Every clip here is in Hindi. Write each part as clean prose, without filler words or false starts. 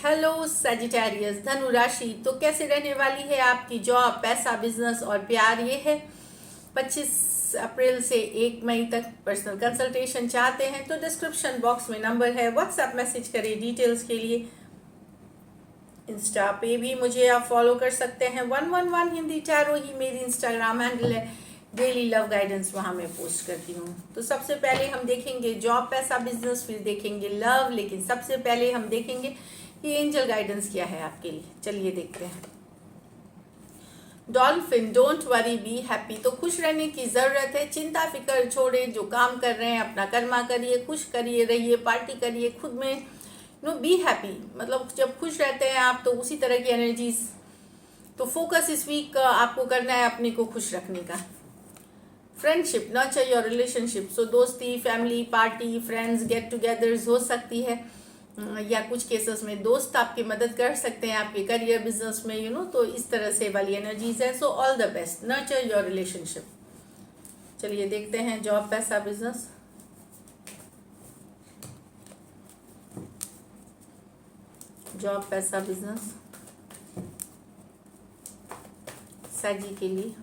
हेलो सजिटेरियस, धनु राशि तो कैसे रहने वाली है आपकी जॉब, पैसा, बिजनेस और प्यार। ये है 25 अप्रैल से 1 मई तक। पर्सनल कंसल्टेशन चाहते हैं तो डिस्क्रिप्शन बॉक्स में नंबर है, व्हाट्सएप मैसेज करें डिटेल्स के लिए। इंस्टा पे भी मुझे आप फॉलो कर सकते हैं, 111 हिंदी टैरो ही मेरी इंस्टाग्राम हैंडल है। डेली लव गाइडेंस वहाँ मैं पोस्ट करती हूँ। तो सबसे पहले हम देखेंगे जॉब, पैसा, बिजनेस, फिर देखेंगे लव। लेकिन सबसे पहले हम देखेंगे कि एंजल गाइडेंस क्या है आपके लिए। चलिए देखते हैं। Dolphin, don't worry be happy. तो खुश रहने की ज़रूरत है, चिंता फिक्र छोड़े, जो काम कर रहे हैं अपना कर्मा करिए, खुश करिए, रहिए, पार्टी करिए, खुद में बी हैप्पी। मतलब जब खुश रहते हैं आप तो उसी तरह की एनर्जीज। तो फोकस इस वीक आपको करना है अपने को खुश रखने का। Friendship, nurture your relationship. So दोस्ती, family, party, friends, get togethers हो सकती है, या कुछ केसेस में दोस्त आपकी मदद कर सकते हैं आपके करियर, बिजनेस में तो इस तरह से वाली एनर्जीज है। So all the best, nurture your relationship. चलिए देखते हैं जॉब, पैसा, बिजनेस। जॉब, पैसा, बिजनेस साजी के लिए।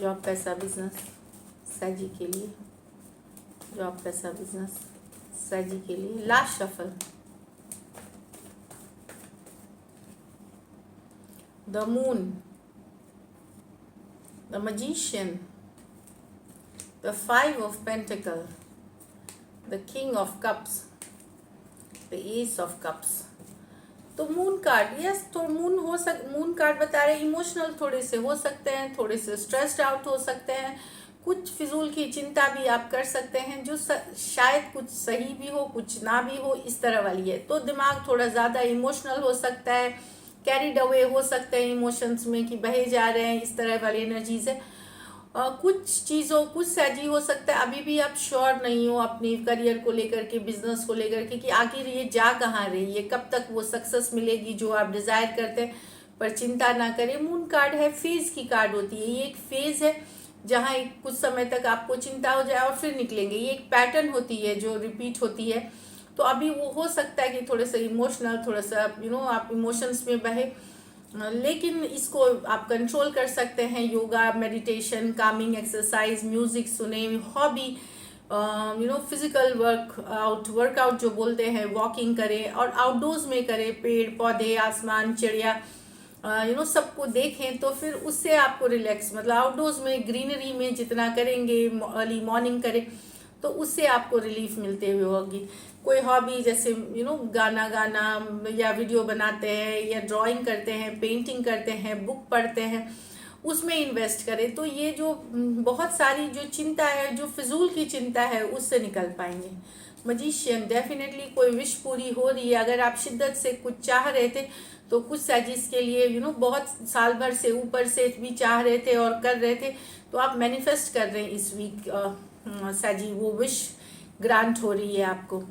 जॉब, पैसा, बिजनेस साजी के लिए। जॉब, पैसा, बिजनेस साजी के लिए। Last shuffle, the moon, the magician, the 5 of pentacle, the king of cups, the S of cups. तो मून कार्ड, यस, तो मून कार्ड बता रहे इमोशनल थोड़े से हो सकते हैं, थोड़े से स्ट्रेस्ड आउट हो सकते हैं, कुछ फिजूल की चिंता भी आप कर सकते हैं जो शायद कुछ सही भी हो कुछ ना भी हो, इस तरह वाली है। तो दिमाग थोड़ा ज़्यादा इमोशनल हो सकता है, कैरिड अवे हो सकते हैं इमोशंस में कि बहे जा रहे हैं, इस तरह वाली एनर्जीज है। कुछ चीज़ों कुछ सैजी हो सकता है, अभी भी आप श्योर नहीं हो अपने करियर को लेकर के, बिजनेस को लेकर के कि आखिर ये जा कहाँ रही है, कब तक वो सक्सेस मिलेगी जो आप डिज़ायर करते हैं। पर चिंता ना करें, मून कार्ड है, फेज की कार्ड होती है। ये एक फेज है जहाँ कुछ समय तक आपको चिंता हो जाए और फिर निकलेंगे। ये एक पैटर्न होती है जो रिपीट होती है। तो अभी वो हो सकता है कि थोड़ा सा इमोशनल, थोड़ा सा आप इमोशंस में बहे, लेकिन इसको आप कंट्रोल कर सकते हैं। Yoga, meditation, Kameng exercise, music सुने, हॉबी, फिजिकल वर्कआउट जो बोलते हैं, वॉकिंग करें और आउटडोर्स में करें, पेड़ पौधे, आसमान, चिड़िया, सबको देखें। तो फिर उससे आपको रिलैक्स, मतलब आउटडोर्स में ग्रीनरी में जितना करेंगे, अर्ली मॉर्निंग करें तो उससे आपको रिलीफ मिलते हुए होगी। कोई हॉबी जैसे गाना गाना, या वीडियो बनाते हैं, या ड्राइंग करते हैं, पेंटिंग करते हैं, बुक पढ़ते हैं, उसमें इन्वेस्ट करें। तो ये जो बहुत सारी जो चिंता है, जो फिजूल की चिंता है, उससे निकल पाएंगे। मजिशियन, डेफिनेटली कोई विश पूरी हो रही है। अगर आप शिद्दत से कुछ चाह रहे थे तो कुछ साजिश के लिए बहुत साल भर से ऊपर से भी चाह रहे थे और कर रहे थे, तो आप मैनिफेस्ट कर रहे हैं इस वीक साजी, वो विश ग्रांट हो रही है आपको।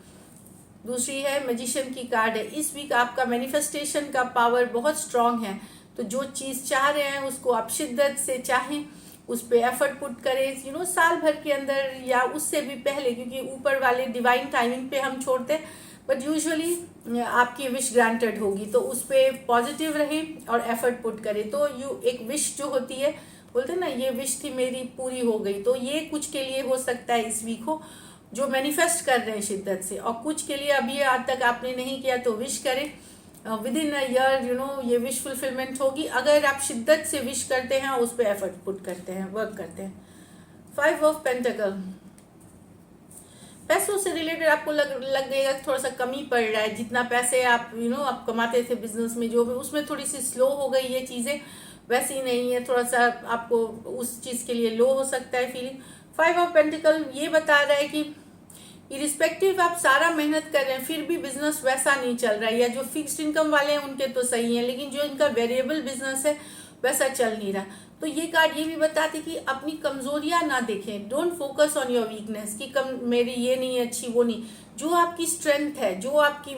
दूसरी है मैजिशियन की कार्ड है। इस वीक आपका मैनिफेस्टेशन का पावर बहुत स्ट्रांग है। तो जो चीज़ चाह रहे हैं उसको आप शिद्दत से चाहें, उस पर एफर्ट पुट करें साल भर के अंदर या उससे भी पहले, क्योंकि ऊपर वाले डिवाइन टाइमिंग पे हम छोड़ते हैं, बट यूजुअली आपकी विश ग्रांटेड होगी। तो उस पर पॉजिटिव रहें और एफर्ट पुट करें। तो एक विश जो होती है, बोलते हैं ना, ये विश थी मेरी पूरी हो गई। तो ये कुछ के लिए हो सकता है इस वीक हो, जो मैनिफेस्ट कर रहे हैं शिद्दत से, और कुछ के लिए अभी आज तक आपने नहीं किया तो विश करें। विद इन अ ईयर ये विश फुलफिलमेंट होगी अगर आप शिद्दत से विश करते हैं और उस पर एफर्ट पुट करते हैं, वर्क करते हैं। 5 ऑफ पेंटिकल, पैसों से रिलेटेड आपको लगेगा थोड़ा सा कमी पड़ रहा है। जितना पैसे आप आप कमाते थे बिजनेस में, जो भी, उसमें थोड़ी सी स्लो हो गई ये चीज़ें, वैसी नहीं है। थोड़ा सा आपको उस चीज़ के लिए लो हो सकता है फीलिंग। 5 ऑफ पेंटिकल ये बता रहा है कि इरिस्पेक्टिव आप सारा मेहनत कर रहे हैं फिर भी बिजनेस वैसा नहीं चल रहा है, या जो फिक्स्ड इनकम वाले हैं उनके तो सही है, लेकिन जो इनका वेरिएबल बिजनेस है वैसा चल नहीं रहा। तो ये कार्ड ये भी बताती कि अपनी कमजोरियां ना देखें, don't focus on your weakness कि मेरी ये नहीं अच्छी वो नहीं। जो आपकी स्ट्रेंथ है, जो आपकी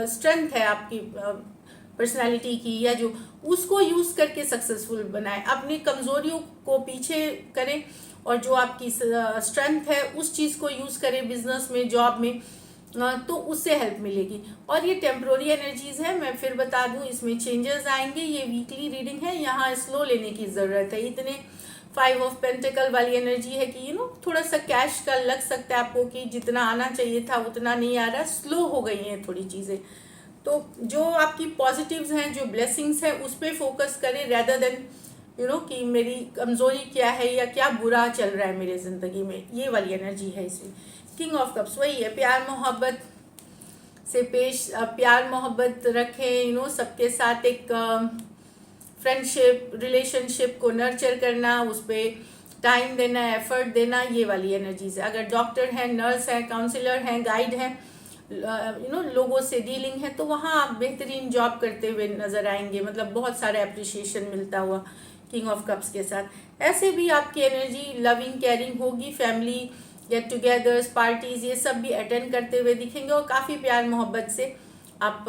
स्ट्रेंथ है आपकी पर्सनालिटी की, या जो उसको यूज करके सक्सेसफुल बनाए, अपनी कमजोरियों को पीछे करें और जो आपकी स्ट्रेंथ है उस चीज़ को यूज़ करें बिजनेस में, जॉब में, तो उससे हेल्प मिलेगी। और ये टेम्प्रोरी एनर्जीज है, मैं फिर बता दूं, इसमें चेंजेस आएंगे। ये वीकली रीडिंग है, यहाँ स्लो लेने की ज़रूरत है। इतने 5 ऑफ पेंटिकल वाली एनर्जी है कि थोड़ा सा कैश का लग सकता है आपको कि जितना आना चाहिए था उतना नहीं आ रहा, स्लो हो गई हैं थोड़ी चीज़ें। तो जो आपकी पॉजिटिव्स हैं, जो ब्लेसिंग्स हैं, उस पर फोकस करें रेदर देन कि मेरी कमज़ोरी क्या है या क्या बुरा चल रहा है मेरे ज़िंदगी में। ये वाली एनर्जी है इसमें। किंग ऑफ कप्स वही है, प्यार मोहब्बत से प्यार मोहब्बत रखें, सबके साथ एक फ्रेंडशिप रिलेशनशिप को नर्चर करना, उस पर टाइम देना, एफर्ट देना, ये वाली एनर्जीज है। अगर डॉक्टर हैं, नर्स हैं, काउंसलर हैं, गाइड हैं, लोगों से डीलिंग है, तो वहाँ आप बेहतरीन जॉब करते हुए नजर आएंगे, मतलब बहुत सारा अप्रिशिएशन मिलता हुआ किंग ऑफ कप्स के साथ। ऐसे भी आपकी एनर्जी लविंग केयरिंग होगी, फैमिली गेट टुगेदर्स, पार्टीज, ये सब भी अटेंड करते हुए दिखेंगे, और काफ़ी प्यार मोहब्बत से आप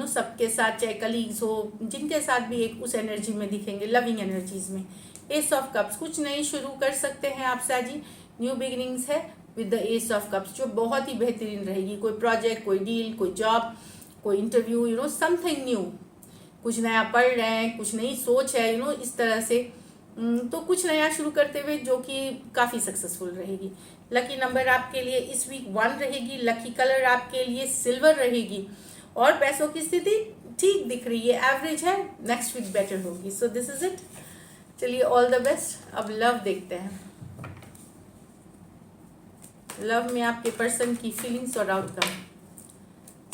सबके साथ, चाहे कलीग्स हो, जिनके साथ भी एक उस एनर्जी में दिखेंगे, लविंग एनर्जीज में। एस ऑफ कप्स, कुछ नई शुरू कर सकते हैं आप साजी, न्यू बिगिनिंग्स है with the S of cups, जो बहुत ही बेहतरीन रहेगी। कोई प्रोजेक्ट, कोई डील, कोई जॉब, कोई इंटरव्यू, समथिंग न्यू, कुछ नया पढ़ रहे हैं, कुछ नई सोच है, इस तरह से। तो कुछ नया शुरू करते हुए जो कि काफ़ी सक्सेसफुल रहेगी। लकी नंबर आपके लिए इस वीक 1 रहेगी। लकी कलर आपके लिए सिल्वर रहेगी। और पैसों की स्थिति ठीक दिख रही है, एवरेज है, नेक्स्ट वीक बेटर होगी। So this is it. चलिए, ऑल द बेस्ट। अब लव देखते हैं। लव में आपके पर्सन की फीलिंग्स और आउटकम।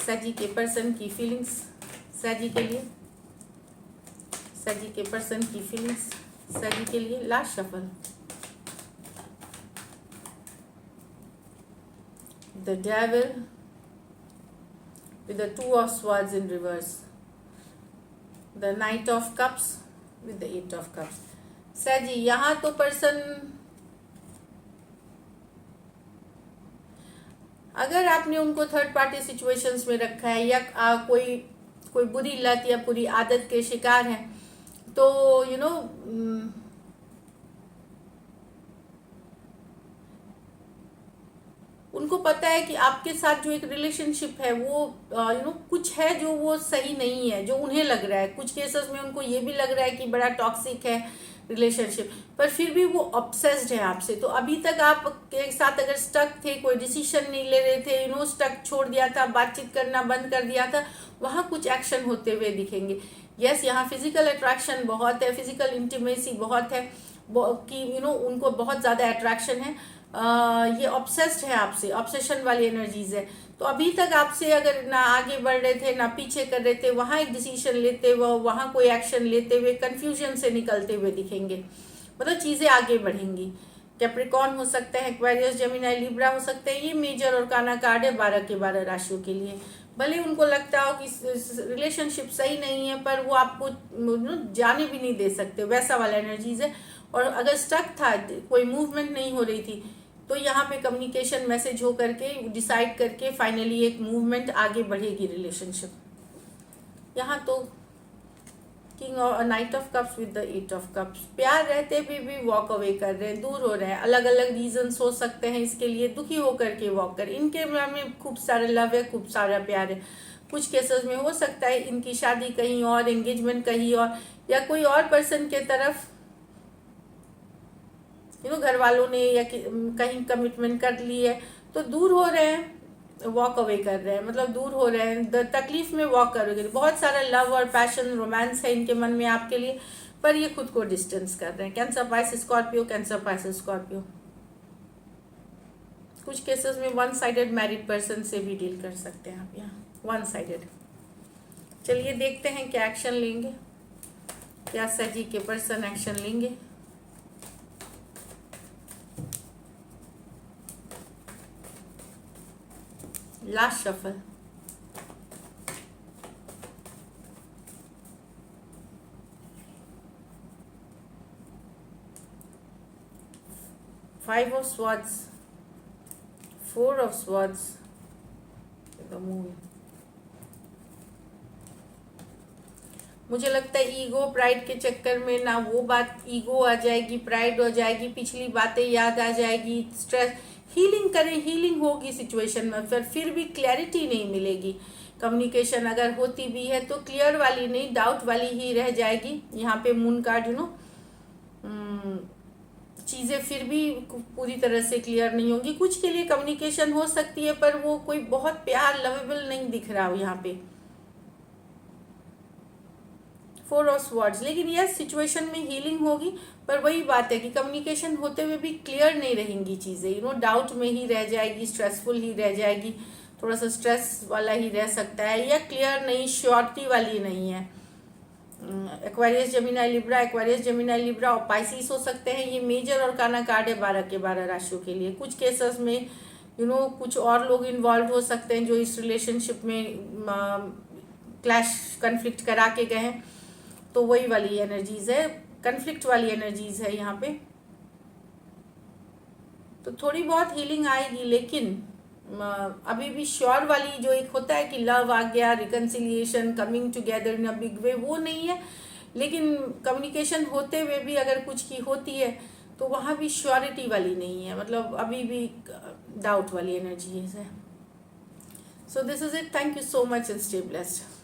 सजी के पर्सन की फीलिंग्स, सजी के लिए, सजी के पर्सन की फीलिंग्स सजी के लिए। Last shuffle, the devil with the 2 of swords in reverse, the knight of cups with the 8 of cups। सजी, यहाँ तो पर्सन, अगर आपने उनको थर्ड पार्टी सिचुएशंस में रखा है या कोई बुरी लत या बुरी आदत के शिकार हैं, तो उनको पता है कि आपके साथ जो एक रिलेशनशिप है वो कुछ है जो वो सही नहीं है, जो उन्हें लग रहा है। कुछ केसेस में उनको ये भी लग रहा है कि बड़ा टॉक्सिक है रिलेशनशिप, पर फिर भी वो ऑब्सेस्ड है आपसे। तो अभी तक आप के साथ अगर स्टक थे, कोई डिसीजन नहीं ले रहे थे, स्टक छोड़ दिया था, बातचीत करना बंद कर दिया था, वहाँ कुछ एक्शन होते हुए दिखेंगे। यस, यहाँ फिजिकल अट्रैक्शन बहुत है, फिजिकल इंटीमेसी बहुत है कि उनको बहुत ज़्यादा अट्रैक्शन है। ये ऑब्सेस्ड है आपसे, ऑब्सेशन वाली एनर्जीज है। तो अभी तक आपसे अगर ना आगे बढ़ रहे थे ना पीछे कर रहे थे, वहाँ एक डिसीजन लेते हुए, वहाँ कोई एक्शन लेते हुए, कंफ्यूजन से निकलते हुए दिखेंगे, मतलब चीज़ें आगे बढ़ेंगी। कैप्रिकॉर्न हो सकते हैं, एक्वेरियस, जेमिनी, लिब्रा हो सकते हैं। ये मेजर और काना कार्ड है 12 के 12 राशियों के लिए। भले उनको लगता हो कि रिलेशनशिप सही नहीं है, पर वो आपको जाने भी नहीं दे सकते, वैसा वाला एनर्जीज है। और अगर स्टक था, कोई मूवमेंट नहीं हो रही थी, तो यहाँ पे कम्युनिकेशन मैसेज हो करके डिसाइड करके फाइनली एक मूवमेंट आगे बढ़ेगी रिलेशनशिप। यहाँ तो किंग और night of cups with the 8 of cups, प्यार रहते भी वॉक अवे कर रहे हैं, दूर हो रहे हैं। अलग अलग रीजंस हो सकते हैं इसके लिए, दुखी होकर के वॉक कर। इनके मन में खूब सारा लव है, खूब सारा प्यार है। कुछ केसेस में हो सकता है इनकी शादी कहीं और, एंगेजमेंट कहीं और, या कोई और पर्सन के तरफ घर वालों ने या कहीं कमिटमेंट कर ली है, तो दूर हो रहे हैं, वॉक अवे कर रहे हैं, मतलब दूर हो रहे हैं, तकलीफ में वॉक कर रहे हैं। बहुत सारा लव और पैशन, रोमांस है इनके मन में आपके लिए, पर ये खुद को डिस्टेंस कर रहे हैं। Cancer, Pisces, Scorpio, cancer, Pisces, Scorpio. कुछ केसेस में वन साइडेड मैरिड पर्सन से भी डील कर सकते हैं आप यहाँ, वन साइडेड। चलिए देखते हैं क्या एक्शन लेंगे, क्या सजी के पर्सन एक्शन लेंगे। Last shuffle, five of swords, 4 of swords, the moon, मुझे लगता है ईगो प्राइड के चक्कर में ना वो बात, ईगो आ जाएगी, प्राइड हो जाएगी, पिछली बातें याद आ जाएगी, स्ट्रेस। हीलिंग करें, हीलिंग होगी सिचुएशन में, फिर भी क्लैरिटी नहीं मिलेगी। कम्युनिकेशन अगर होती भी है तो क्लियर वाली नहीं, डाउट वाली ही रह जाएगी। यहाँ पे मून कार्ड चीज़ें फिर भी पूरी तरह से क्लियर नहीं होंगी। कुछ के लिए कम्युनिकेशन हो सकती है पर वो कोई बहुत प्यार लवेबल नहीं दिख रहा हो यहाँ पे। 4 ऑफ स्वॉर्ड्स, लेकिन यस सिचुएशन में हीलिंग होगी, पर वही बात है कि कम्युनिकेशन होते हुए भी क्लियर नहीं रहेंगी चीज़ें, डाउट में ही रह जाएगी, स्ट्रेसफुल ही रह जाएगी, थोड़ा सा स्ट्रेस वाला ही रह सकता है, या क्लियर नहीं, श्योरिटी वाली नहीं है। Aquarius Gemini Libra, Aquarius Gemini Libra और पाइसिस हो सकते हैं। ये मेजर और काना कार्ड है 12 के 12 राशियों के लिए। कुछ केसेस में कुछ और लोग इन्वॉल्व हो सकते हैं जो इस रिलेशनशिप में क्लैश कन्फ्लिक्ट करा के गए हैं, तो वही वाली एनर्जीज है, कन्फ्लिक्ट वाली एनर्जीज है यहाँ पे। तो थोड़ी बहुत हीलिंग आएगी, लेकिन अभी भी श्योर वाली जो एक होता है कि लव आ गया, reconciliation, coming together in a big way, वो नहीं है। लेकिन कम्युनिकेशन होते हुए भी अगर कुछ की होती है तो वहाँ भी श्योरिटी वाली नहीं है, मतलब अभी भी डाउट वाली एनर्जी है। So this is it, thank you so much and stay blessed.